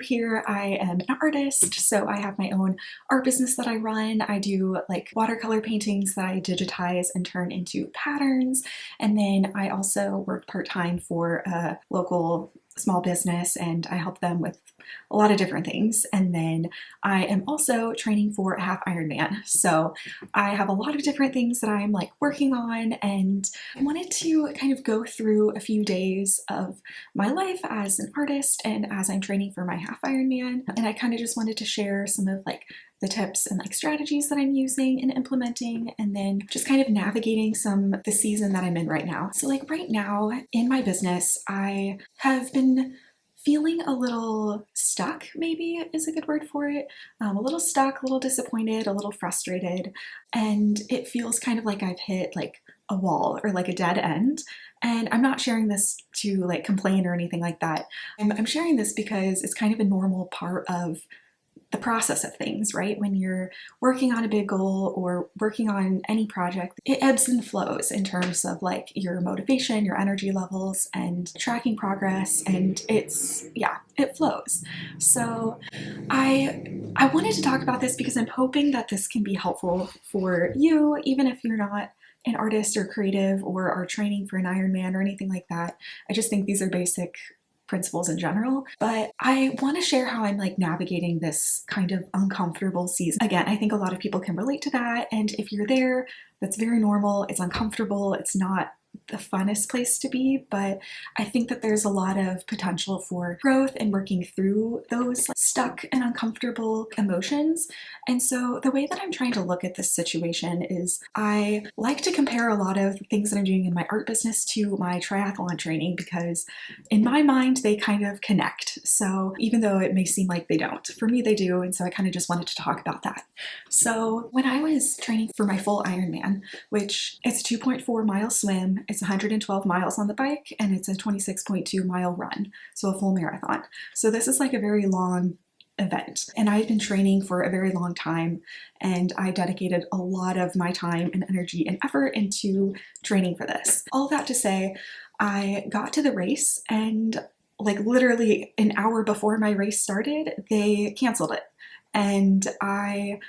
here, I am an artist, so I have my own art business that I run. I do like watercolor paintings that I digitize and turn into patterns, and then I also work part-time for a local small business and I help them with a lot of different things. And then I am also training for a half Ironman. So I have a lot of different things that I'm like working on, and I wanted to kind of go through a few days of my life as an artist and as I'm training for my half Ironman. And I kind of just wanted to share some of like the tips and like strategies that I'm using and implementing, and then just kind of navigating the season that I'm in right now. So like right now in my business, I have been feeling a little stuck, maybe is a good word for it. A little stuck, a little disappointed, a little frustrated, and it feels kind of like I've hit like a wall or like a dead end. And I'm not sharing this to like complain or anything like that. I'm sharing this because it's kind of a normal part of the process of things, right? When you're working on a big goal or working on any project, it ebbs and flows in terms of like your motivation, your energy levels, and tracking progress, and it flows. So I wanted to talk about this because I'm hoping that this can be helpful for you, even if you're not an artist or creative or are training for an Ironman or anything like that. I just think these are basic principles in general, but I want to share how I'm like navigating this kind of uncomfortable season. Again, I think a lot of people can relate to that, and if you're there, that's very normal. It's uncomfortable. It's not the funnest place to be, but I think that there's a lot of potential for growth and working through those like, stuck and uncomfortable emotions. And so the way that I'm trying to look at this situation is I like to compare a lot of things that I'm doing in my art business to my triathlon training, because in my mind they kind of connect. So even though it may seem like they don't, for me they do, and so I kind of just wanted to talk about that. So when I was training for my full Ironman, which it's 2.4 mile swim, it's 112 miles on the bike, and it's a 26.2 mile run, so a full marathon. So this is like a very long event, and I've been training for a very long time, and I dedicated a lot of my time and energy and effort into training for this. All that to say, I got to the race, and like literally an hour before my race started, they canceled it, and I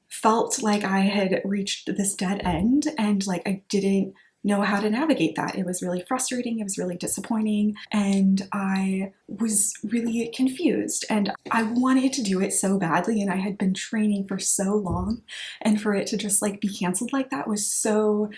felt like I had reached this dead end, and like I didn't know how to navigate that. It was really frustrating, it was really disappointing, and I was really confused, and I wanted to do it so badly, and I had been training for so long, and for it to just like be canceled like that was so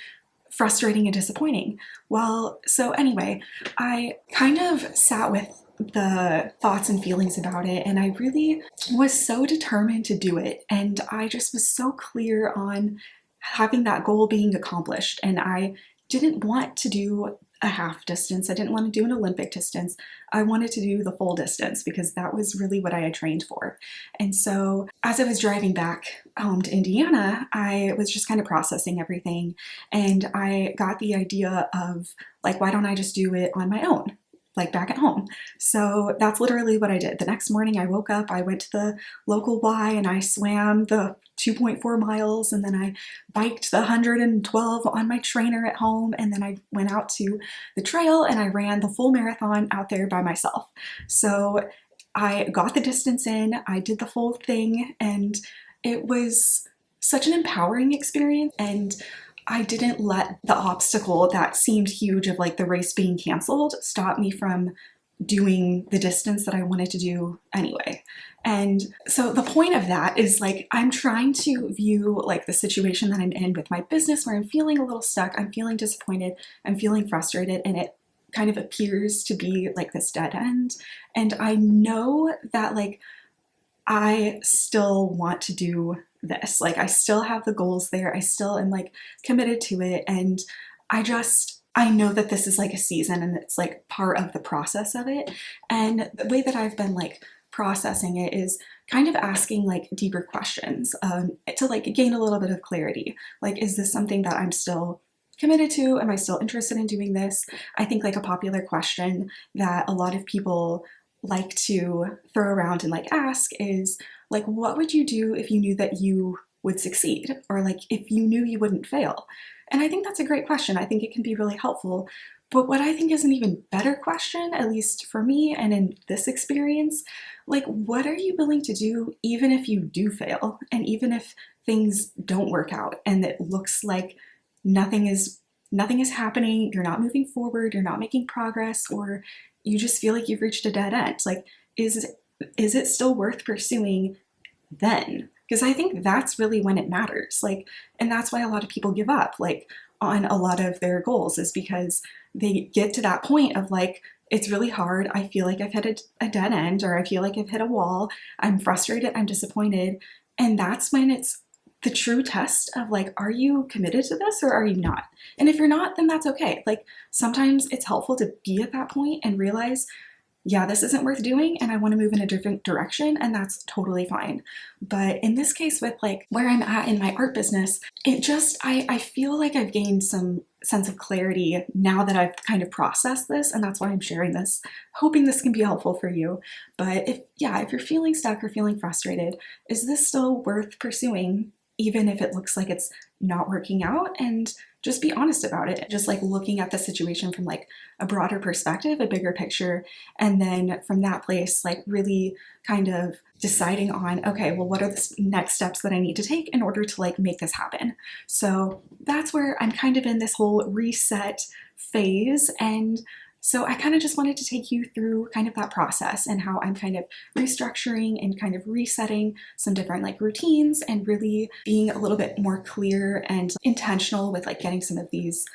frustrating and disappointing. Well, so anyway, I kind of sat with the thoughts and feelings about it, and I really was so determined to do it, and I just was so clear on having that goal being accomplished, and I didn't want to do a half distance. I didn't want to do an Olympic distance. I wanted to do the full distance because that was really what I had trained for. And so as I was driving back home to Indiana, I was just kind of processing everything, and I got the idea of like, why don't I just do it on my own? Like back at home. So that's literally what I did. The next morning I woke up, I went to the local Y and I swam the 2.4 miles, and then I biked the 112 on my trainer at home, and then I went out to the trail and I ran the full marathon out there by myself. So I got the distance in, I did the full thing, and it was such an empowering experience, and I didn't let the obstacle that seemed huge of like the race being canceled stop me from doing the distance that I wanted to do anyway. And so the point of that is like, I'm trying to view like the situation that I'm in with my business where I'm feeling a little stuck, I'm feeling disappointed, I'm feeling frustrated, and it kind of appears to be like this dead end. And I know that like, I still want to do this. Like I still have the goals there. I still am like committed to it. And I know that this is like a season and it's like part of the process of it. And the way that I've been like processing it is kind of asking like deeper questions to like gain a little bit of clarity. Like, is this something that I'm still committed to? Am I still interested in doing this? I think like a popular question that a lot of people like to throw around and like ask is like, what would you do if you knew that you would succeed? Or like if you knew you wouldn't fail? And I think that's a great question. I think it can be really helpful. But what I think is an even better question, at least for me and in this experience, like what are you willing to do even if you do fail and even if things don't work out and it looks like nothing is happening, you're not moving forward, you're not making progress, or you just feel like you've reached a dead end. Like is it still worth pursuing then? Because I think that's really when it matters. Like, and that's why a lot of people give up, like, on a lot of their goals, is because they get to that point of like, it's really hard. I feel like I've hit a dead end, or I feel like I've hit a wall. I'm frustrated. I'm disappointed. And that's when it's the true test of like, are you committed to this or are you not? And if you're not, then that's okay. Like, sometimes it's helpful to be at that point and realize, yeah, this isn't worth doing and I want to move in a different direction, and that's totally fine. But in this case, with like where I'm at in my art business, it just, I feel like I've gained some sense of clarity now that I've kind of processed this, and that's why I'm sharing this, hoping this can be helpful for you. But if you're feeling stuck or feeling frustrated, is this still worth pursuing, even if it looks like it's not working out? And just be honest about it. Just like looking at the situation from like a broader perspective, a bigger picture, and then from that place, like really kind of deciding on, okay, well, what are the next steps that I need to take in order to like make this happen? So that's where I'm kind of in this whole reset phase. And so I kind of just wanted to take you through kind of that process and how I'm kind of restructuring and kind of resetting some different like routines and really being a little bit more clear and intentional with like getting some of these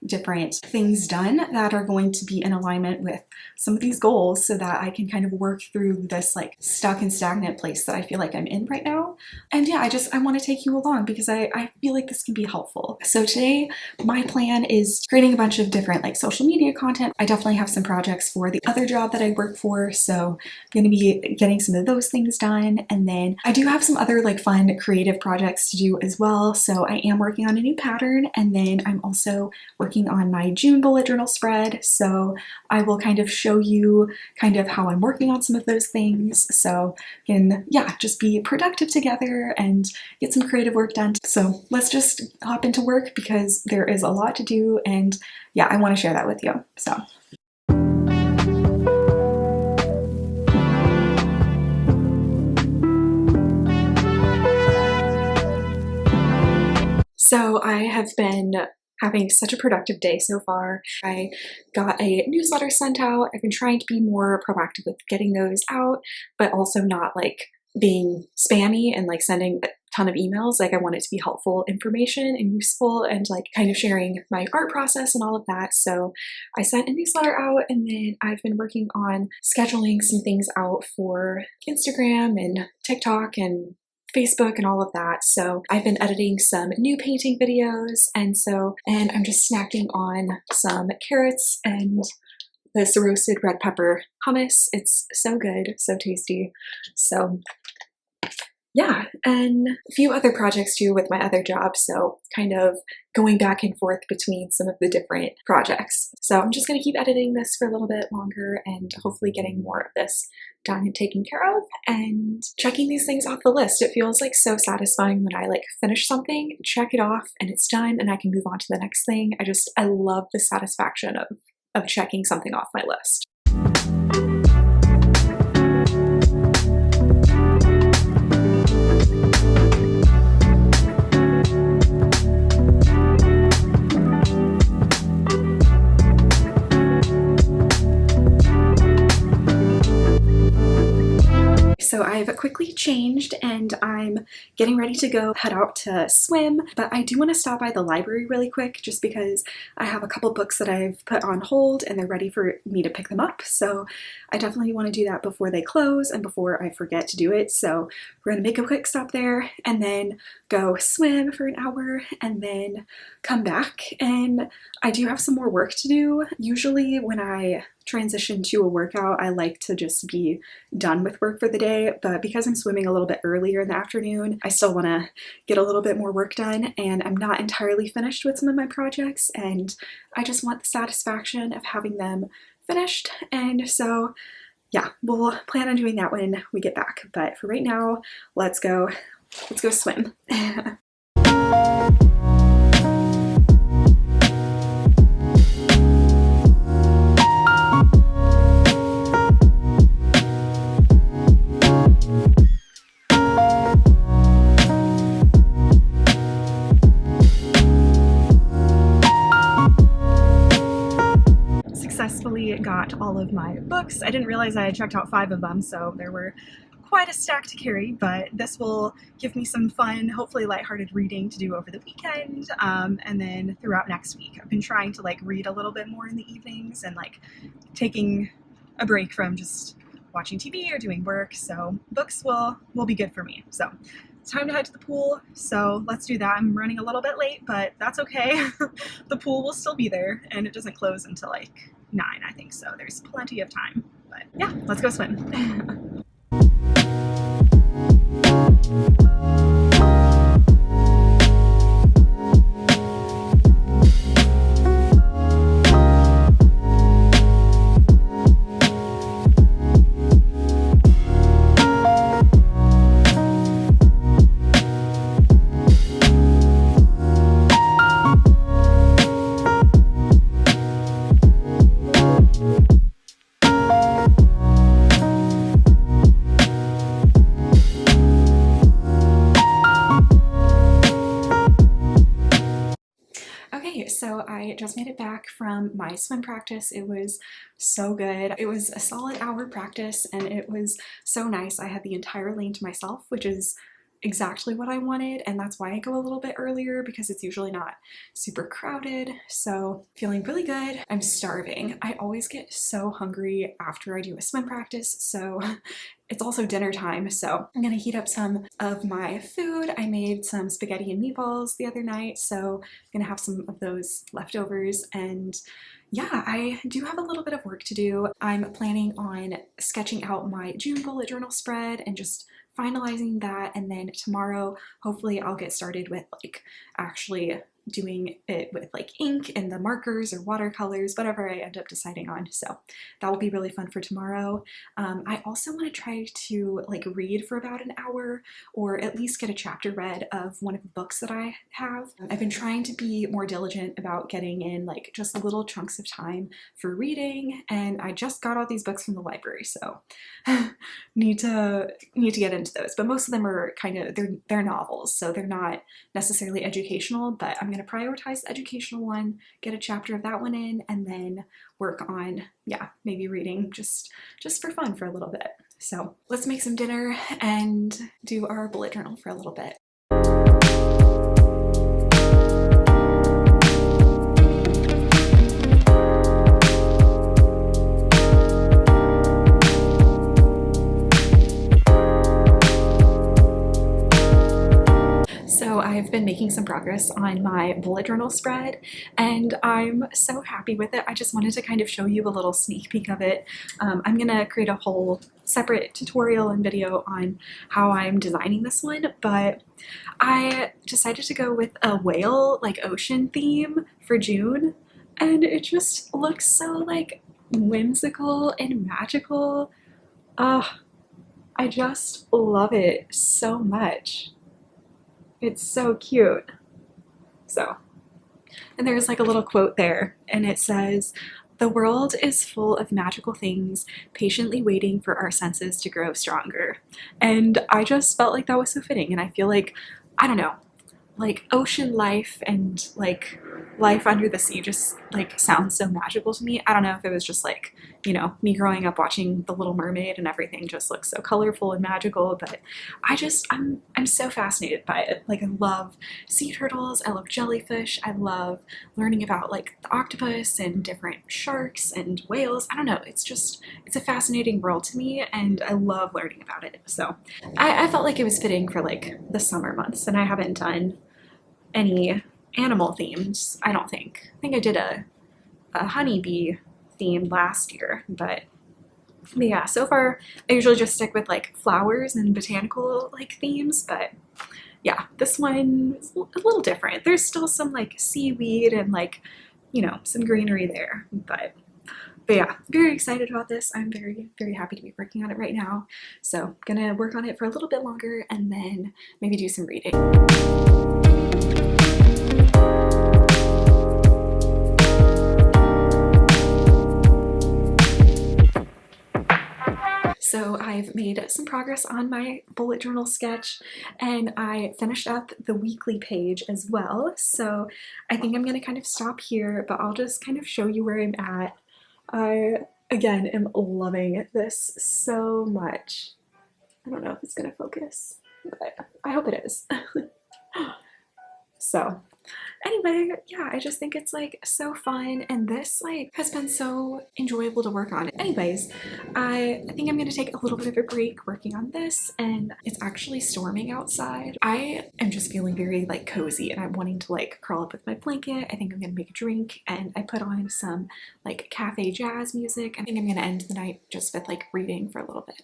different things done that are going to be in alignment with some of these goals, so that I can kind of work through this like stuck and stagnant place that I feel like I'm in right now. And yeah, I want to take you along because I feel like this can be helpful. So today my plan is creating a bunch of different like social media content. I definitely have some projects for the other job that I work for, so I'm going to be getting some of those things done. And then I do have some other like fun creative projects to do as well. So I am working on a new pattern, and then I'm also working on my June bullet journal spread. So I will kind of show you kind of how I'm working on some of those things, so can just be productive together and get some creative work done. So let's just hop into work because there is a lot to do, and yeah, I want to share that with you. So I have been having such a productive day so far. I got a newsletter sent out. I've been trying to be more proactive with getting those out, but also not like being spammy and like sending a ton of emails. Like, I want it to be helpful information and useful and like kind of sharing my art process and all of that. So I sent a newsletter out, and then I've been working on scheduling some things out for Instagram and TikTok and Facebook and all of that. So I've been editing some new painting videos, and I'm just snacking on some carrots and this roasted red pepper hummus. It's so good, so tasty. So yeah, and a few other projects too with my other job, so kind of going back and forth between some of the different projects. So I'm just going to keep editing this for a little bit longer and hopefully getting more of this done and taken care of and checking these things off the list. It feels like so satisfying when I like finish something, check it off, and it's done and I can move on to the next thing. I love the satisfaction of checking something off my list. So I've quickly changed and I'm getting ready to go head out to swim, but I do want to stop by the library really quick just because I have a couple books that I've put on hold and they're ready for me to pick them up. So I definitely want to do that before they close and before I forget to do it. So we're going to make a quick stop there and then go swim for an hour and then come back. And I do have some more work to do. Usually when I transition to a workout, I like to just be done with work for the day, but because I'm swimming a little bit earlier in the afternoon, I still want to get a little bit more work done, and I'm not entirely finished with some of my projects, and I just want the satisfaction of having them finished. And so yeah, we'll plan on doing that when we get back, but for right now, let's go swim. got all of my books. I didn't realize I had checked out 5 of them, so there were quite a stack to carry, but this will give me some fun, hopefully lighthearted reading to do over the weekend, and then throughout next week. I've been trying to like read a little bit more in the evenings and like taking a break from just watching TV or doing work, so books will be good for me. So it's time to head to the pool, so let's do that. I'm running a little bit late, but that's okay. The pool will still be there, and it doesn't close until like 9, I think, so there's plenty of time. But yeah, let's go swim. Okay, so I just made it back from my swim practice. It was so good. It was a solid hour practice and it was so nice. I had the entire lane to myself, which is exactly what I wanted, and that's why I go a little bit earlier because it's usually not super crowded. So feeling really good. I'm starving. I always get so hungry after I do a swim practice, so it's also dinner time, so I'm gonna heat up some of my food. I made some spaghetti and meatballs the other night, so I'm gonna have some of those leftovers. And yeah, I do have a little bit of work to do. I'm planning on sketching out my June bullet journal spread and just finalizing that, and then tomorrow hopefully I'll get started with like actually doing it with like ink and the markers or watercolors, whatever I end up deciding on. So that will be really fun for tomorrow. I also want to try to like read for about an hour, or at least get a chapter read of one of the books that I have. I've been trying to be more diligent about getting in like just little chunks of time for reading, and I just got all these books from the library, so need to get into those. But most of them are kind of they're novels, so they're not necessarily educational, but I'm going to prioritize the educational one, get a chapter of that one in, and then work on, yeah, maybe reading just for fun for a little bit. So let's make some dinner and do our bullet journal for a little bit. So I've been making some progress on my bullet journal spread, and I'm so happy with it. I just wanted to kind of show you a little sneak peek of it. I'm gonna create a whole separate tutorial and video on how I'm designing this one, but I decided to go with a whale, like ocean theme for June, and it just looks so like whimsical and magical. I just love it so much. It's so cute. So, and there's like a little quote there, and it says, "The world is full of magical things, patiently waiting for our senses to grow stronger." And I just felt like that was so fitting, and I feel like, I don't know, like ocean life and like life under the sea just like sounds so magical to me. I don't know if it was just like, you know, me growing up watching The Little Mermaid and everything just looks so colorful and magical, but I'm so fascinated by it. Like I love sea turtles, I love jellyfish, I love learning about like the octopus and different sharks and whales. I don't know, it's a fascinating world to me, and I love learning about it. So I felt like it was fitting for like the summer months, and I haven't done any animal themes, I don't think. I think I did a honeybee theme last year, but yeah, so far I usually just stick with like flowers and botanical like themes, but yeah, this one is a little different. There's still some like seaweed and like, you know, some greenery there, but yeah, very excited about this. I'm very, very happy to be working on it right now. So gonna work on it for a little bit longer and then maybe do some reading. So I've made some progress on my bullet journal sketch, and I finished up the weekly page as well. So I think I'm going to kind of stop here, but I'll just kind of show you where I'm at. I again, am loving this so much. I don't know if it's gonna focus, but I hope it is. So anyway, yeah, I just think it's like so fun, and this like has been so enjoyable to work on. Anyways, I think I'm gonna take a little bit of a break working on this, and it's actually storming outside. I am just feeling very like cozy, and I'm wanting to like curl up with my blanket. I think I'm gonna make a drink, and I put on some like cafe jazz music. I think I'm gonna end the night just with like reading for a little bit.